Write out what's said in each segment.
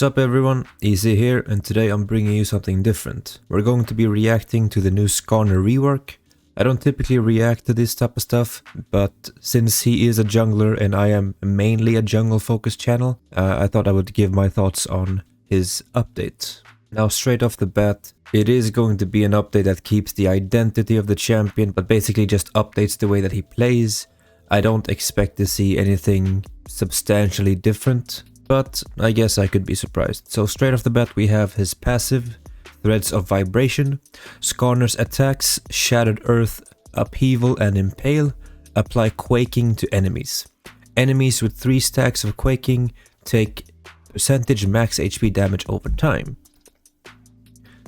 What's up everyone, Easy here, and today I'm bringing you something different. We're going to be reacting to the new Skarner rework. I don't typically react to this type of stuff, but since he is a jungler and I am mainly a jungle focused channel, I thought I would give my thoughts on his update. Now straight off the bat, it is going to be an update that keeps the identity of the champion, but basically just updates the way that he plays. I don't expect to see anything substantially different, but I guess I could be surprised. So straight off the bat we have his passive, Threads of Vibration, Skarner's attacks, Shattered Earth, Upheaval and Impale, apply Quaking to enemies. Enemies with 3 stacks of Quaking take percentage max HP damage over time.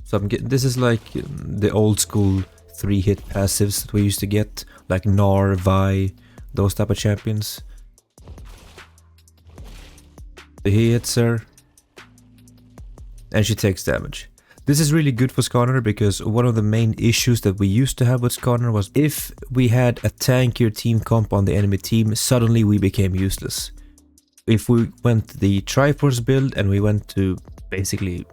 So this is like the old school 3-hit passives that we used to get, like Gnar, Vi, those type of champions. He hits her, and she takes damage. This is really good for Skarner because one of the main issues that we used to have with Skarner was if we had a tankier team comp on the enemy team, suddenly we became useless. If we went the Triforce build and we went to basically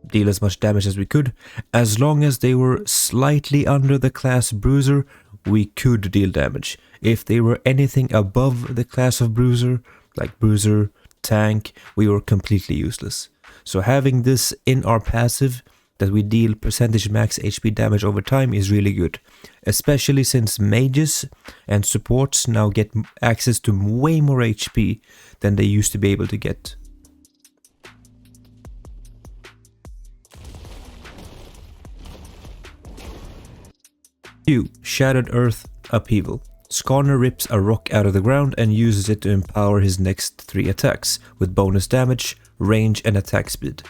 deal as much damage as we could, as long as they were slightly under the class Bruiser, we could deal damage. If they were anything above the class of Bruiser, like Bruiser, Tank, we were completely useless. So having this in our passive, that we deal percentage max HP damage over time, is really good. Especially since mages and supports now get access to way more HP than they used to be able to get. Shattered Earth, Upheaval. Skarner rips a rock out of the ground and uses it to empower his next 3 attacks, with bonus damage, range and attack speed.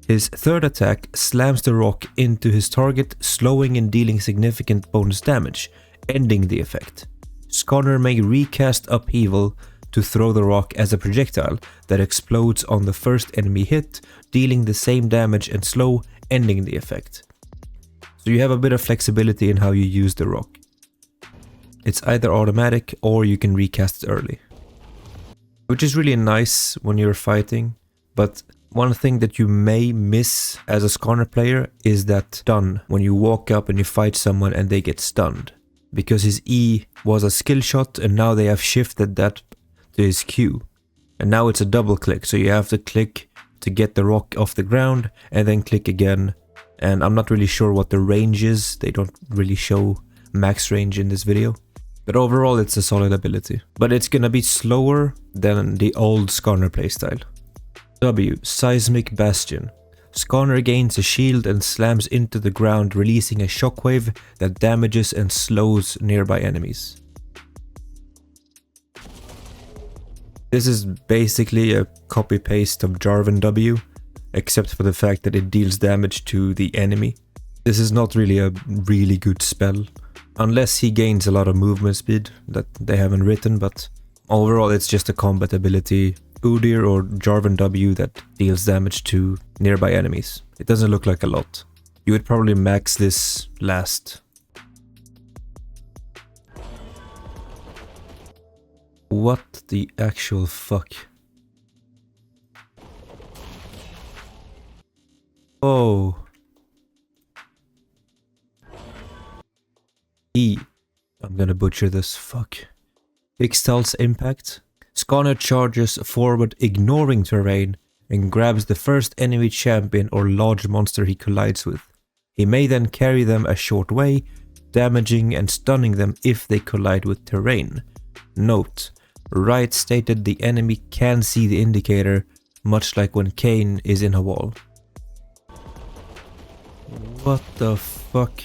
His third attack slams the rock into his target, slowing and dealing significant bonus damage, ending the effect. Skarner may recast Upheaval to throw the rock as a projectile that explodes on the first enemy hit, dealing the same damage and slow, ending the effect. So you have a bit of flexibility in how you use the rock. It's either automatic or you can recast it early, which is really nice when you're fighting. But one thing that you may miss as a Skarner player is that stun, when you walk up and you fight someone and they get stunned. Because his E was a skill shot and now they have shifted that to his Q. And now it's a double click, so you have to click to get the rock off the ground and then click again. And I'm not really sure what the range is, they don't really show max range in this video. But overall it's a solid ability. But it's gonna be slower than the old Skarner playstyle. W. Seismic Bastion. Skarner gains a shield and slams into the ground, releasing a shockwave that damages and slows nearby enemies. This is basically a copy-paste of Jarvan W, except for the fact that it deals damage to the enemy. This is not really a really good spell, unless he gains a lot of movement speed that they haven't written, but overall it's just a combat ability, Udyr or Jarvan W, that deals damage to nearby enemies. It doesn't look like a lot. You would probably max this last. What the actual fuck? Oh. I'm gonna butcher this, fuck. Ixtal's Impact. Skarner charges forward ignoring terrain and grabs the first enemy champion or large monster he collides with. He may then carry them a short way, damaging and stunning them if they collide with terrain. Note, Riot stated the enemy can see the indicator, much like when Kayn is in a wall. What the fuck?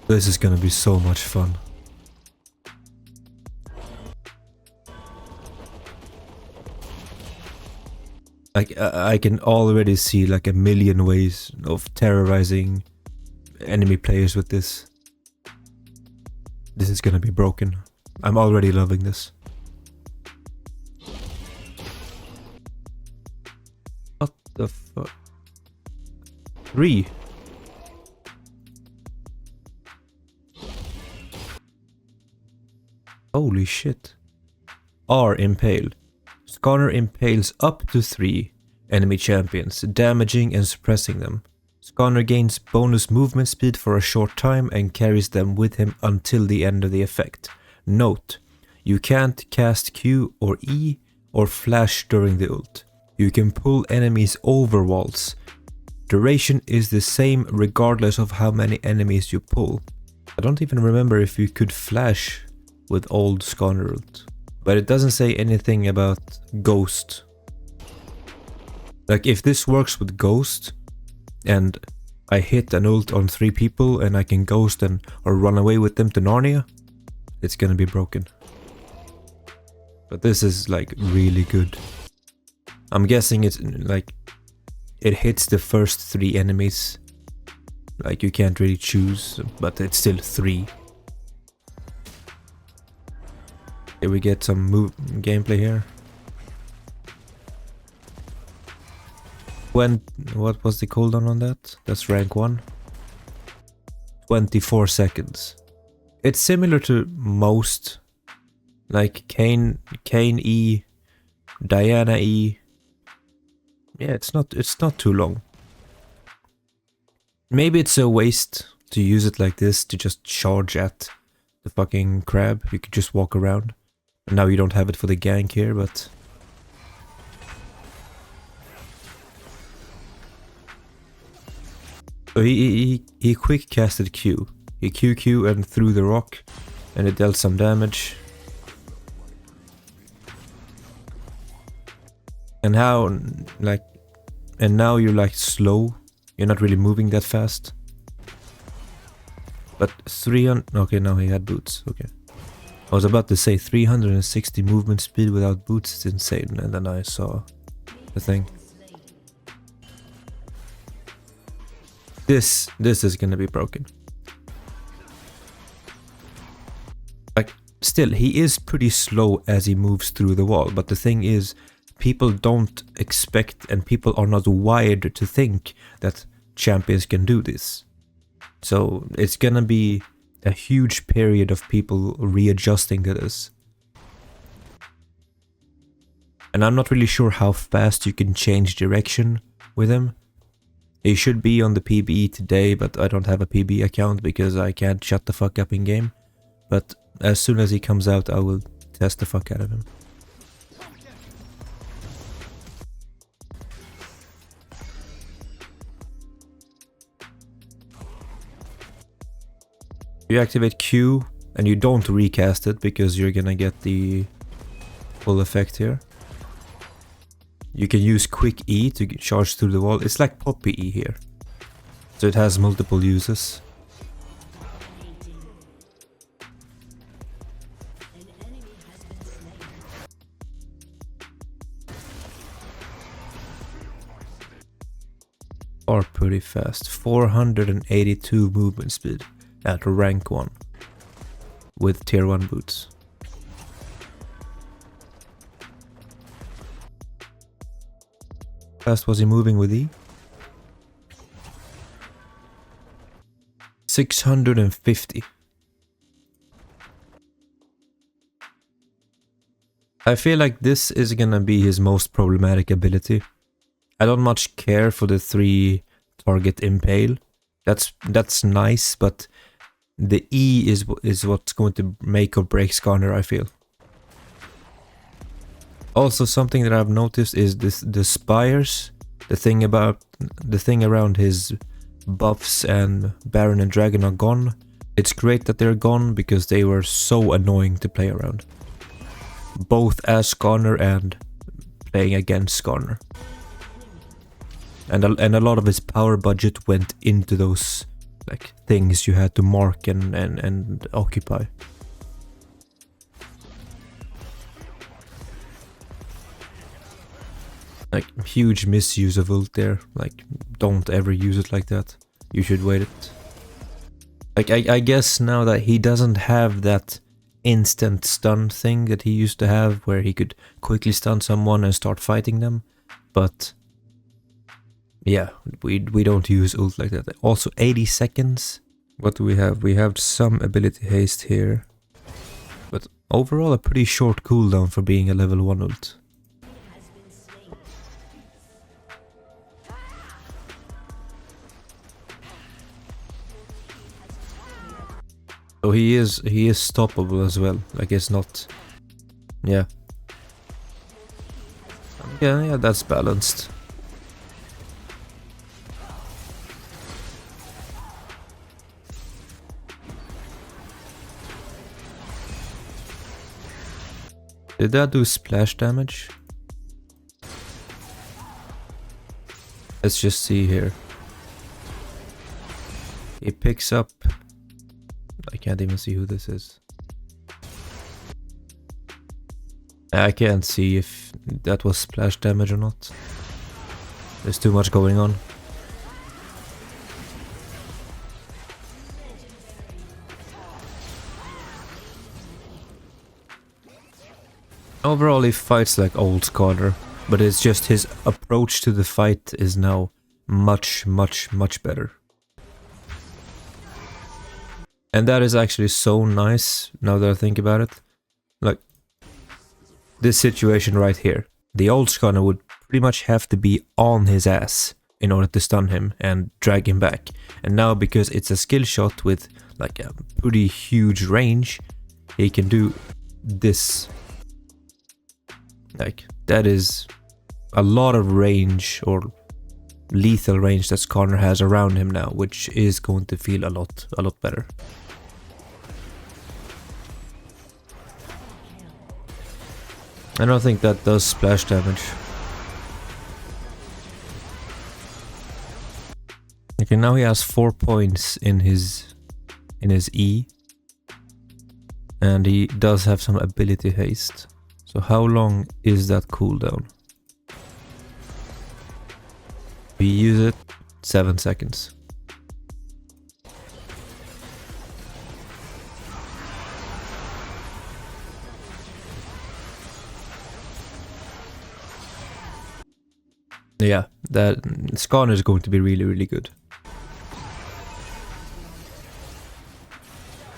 This is gonna be so much fun. Like, I can already see like a million ways of terrorizing enemy players with this. This is gonna be broken. I'm already loving this. What the fuck? 3. Holy shit. are Impale. Skarner impales up to 3 enemy champions, damaging and suppressing them. Skarner gains bonus movement speed for a short time and carries them with him until the end of the effect. Note, you can't cast Q or E or flash during the ult. You can pull enemies over walls. Duration is the same regardless of how many enemies you pull. I don't even remember if you could flash with old Skarner ult. But it doesn't say anything about Ghost. Like if this works with Ghost and I hit an ult on 3 people and I can Ghost and or run away with them to Narnia, it's gonna be broken. But this is like really good. I'm guessing it's like it hits the first 3 enemies. Like you can't really choose, but it's still 3. Okay, we get some gameplay here. What was the cooldown on that? That's rank 1. 24 seconds. It's similar to most, like Kayn E, Diana E. Yeah, it's not too long. Maybe it's a waste to use it like this to just charge at the fucking crab. You could just walk around. And now you don't have it for the gank here, but so he quick casted Q. He QQ and threw the rock, and it dealt some damage. And how like, and now you're like slow. You're not really moving that fast. But 300. Okay, now he had boots. Okay. I was about to say 360 movement speed without boots is insane, and then I saw the thing. This is gonna be broken. Like, still, he is pretty slow as he moves through the wall, but the thing is, people don't expect and people are not wired to think that champions can do this. So it's gonna be a huge period of people readjusting to this. And I'm not really sure how fast you can change direction with him. He should be on the PBE today, but I don't have a PBE account because I can't shut the fuck up in game. But as soon as he comes out, I will test the fuck out of him. You activate Q and you don't recast it because you're gonna get the full effect here. You can use quick E to charge through the wall. It's like Poppy E here. So it has multiple uses. Are pretty fast. 482 movement speed at rank 1 with tier 1 boots. Fast was he moving with E? 650. I feel like this is gonna be his most problematic ability. I don't much care for the 3 target impale. That's nice, but the E is what's going to make or break Skarner, I feel. Also, something that I've noticed is the spires, the thing around his buffs and Baron and Dragon are gone. It's great that they're gone because they were so annoying to play around. Both as Skarner and playing against Skarner. And a lot of his power budget went into those like things you had to mark and occupy. Like huge misuse of ult there. Like don't ever use it like that. You should wait it. Like I guess now that he doesn't have that instant stun thing that he used to have where he could quickly stun someone and start fighting them. But yeah, we don't use ult like that. Also 80 seconds. What do we have? We have some ability haste here. But Overall, a pretty short cooldown for being a level 1 ult. So he is stoppable as well. Like it's not, yeah, yeah, that's balanced. Did that do splash damage? Let's just see here. He picks up. I can't even see who this is. I can't see if that was splash damage or not. There's too much going on. Overall, he fights like old Skarner, but it's just his approach to the fight is now much better. And that is actually so nice, now that I think about it. Like, this situation right here. The old Skarner would pretty much have to be on his ass in order to stun him and drag him back. And now, because it's a skill shot with like a pretty huge range, he can do this. Like, that is a lot of range, or lethal range, that Skarner has around him now, which is going to feel a lot better. I don't think that does splash damage. Okay, now he has 4 points in his E, and he does have some ability haste. So how long is that cooldown? We use it 7 seconds. Yeah, that Skarner is going to be really good.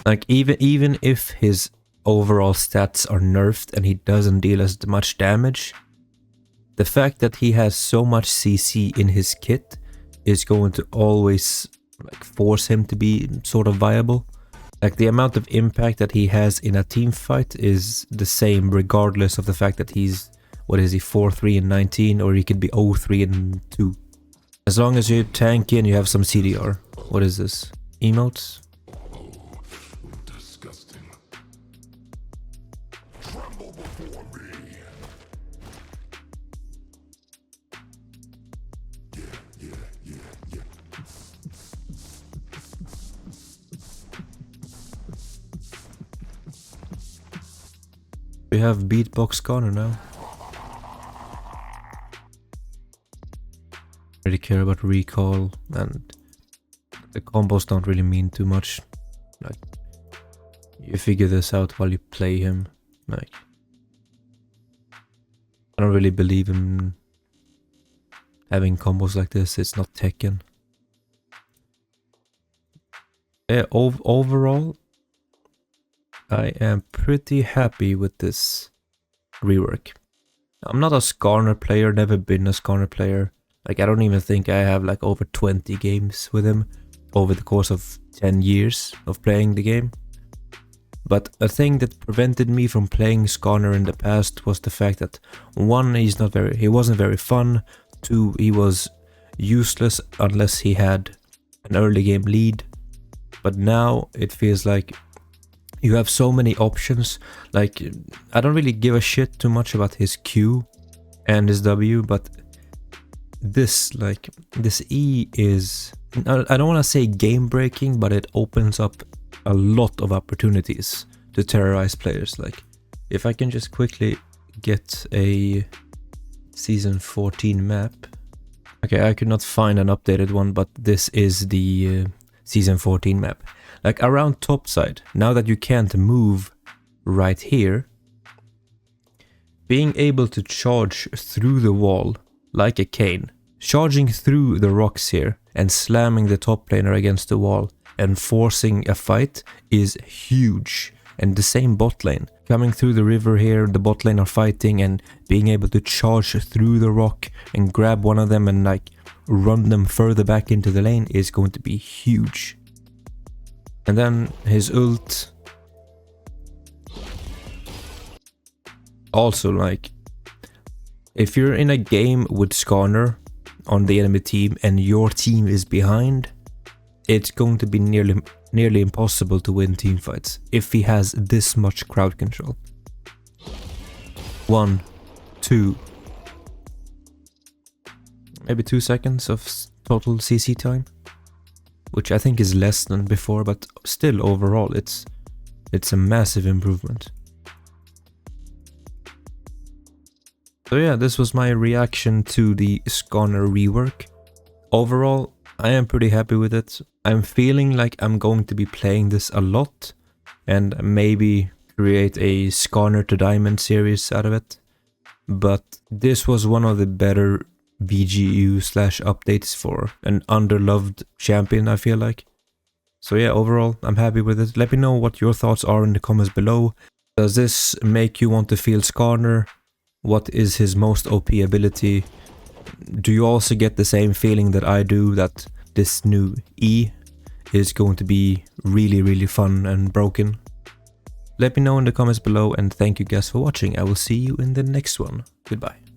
Like, even if his overall stats are nerfed and he doesn't deal as much damage, the fact that he has so much CC in his kit is going to always like force him to be sort of viable. Like, the amount of impact that he has in a team fight is the same regardless of the fact that he's, what is he, 4-3 and 19, or he could be 0-3 and 2. As long as you're tanky and you have some CDR. What is this? Emotes? We have beatbox Skarner now. Really care about recall, and the combos don't really mean too much. Like, you figure this out while you play him. Like, I don't really believe in having combos like this. It's not Tekken. Yeah, overall, I am pretty happy with this rework. I'm not a Skarner player, never been a Skarner player. Like, I don't even think I have like over 20 games with him over the course of 10 years of playing the game. But a thing that prevented me from playing Skarner in the past was the fact that, one, he wasn't very fun. Two, he was useless unless he had an early game lead. But now it feels like you have so many options. Like, I don't really give a shit too much about his Q and his W, but this E is, I don't want to say game breaking, but it opens up a lot of opportunities to terrorize players. Like, if I can just quickly get a season 14 map. Okay, I could not find an updated one, but this is the season 14 map. Like, around topside, now that you can't move right here, being able to charge through the wall like a cane, charging through the rocks here and slamming the top laner against the wall and forcing a fight is huge. And the same bot lane. Coming through the river here, the bot lane are fighting, and being able to charge through the rock and grab one of them and like run them further back into the lane is going to be huge. And then his ult. Also, like, if you're in a game with Skarner on the enemy team and your team is behind, it's going to be nearly impossible to win teamfights if he has this much crowd control. 1, 2, maybe 2 seconds of total CC time, which I think is less than before, but still overall it's a massive improvement. So yeah, this was my reaction to the Skarner rework. Overall, I am pretty happy with it. I'm feeling like I'm going to be playing this a lot and maybe create a Skarner to Diamond series out of it. But this was one of the better VGU/updates for an underloved champion, I feel like. So yeah, overall, I'm happy with it. Let me know what your thoughts are in the comments below. Does this make you want to feel Skarner? What is his most OP ability? Do you also get the same feeling that I do, that this new E is going to be really fun and broken? Let me know in the comments below, and thank you guys for watching. I will see you in the next one. Goodbye.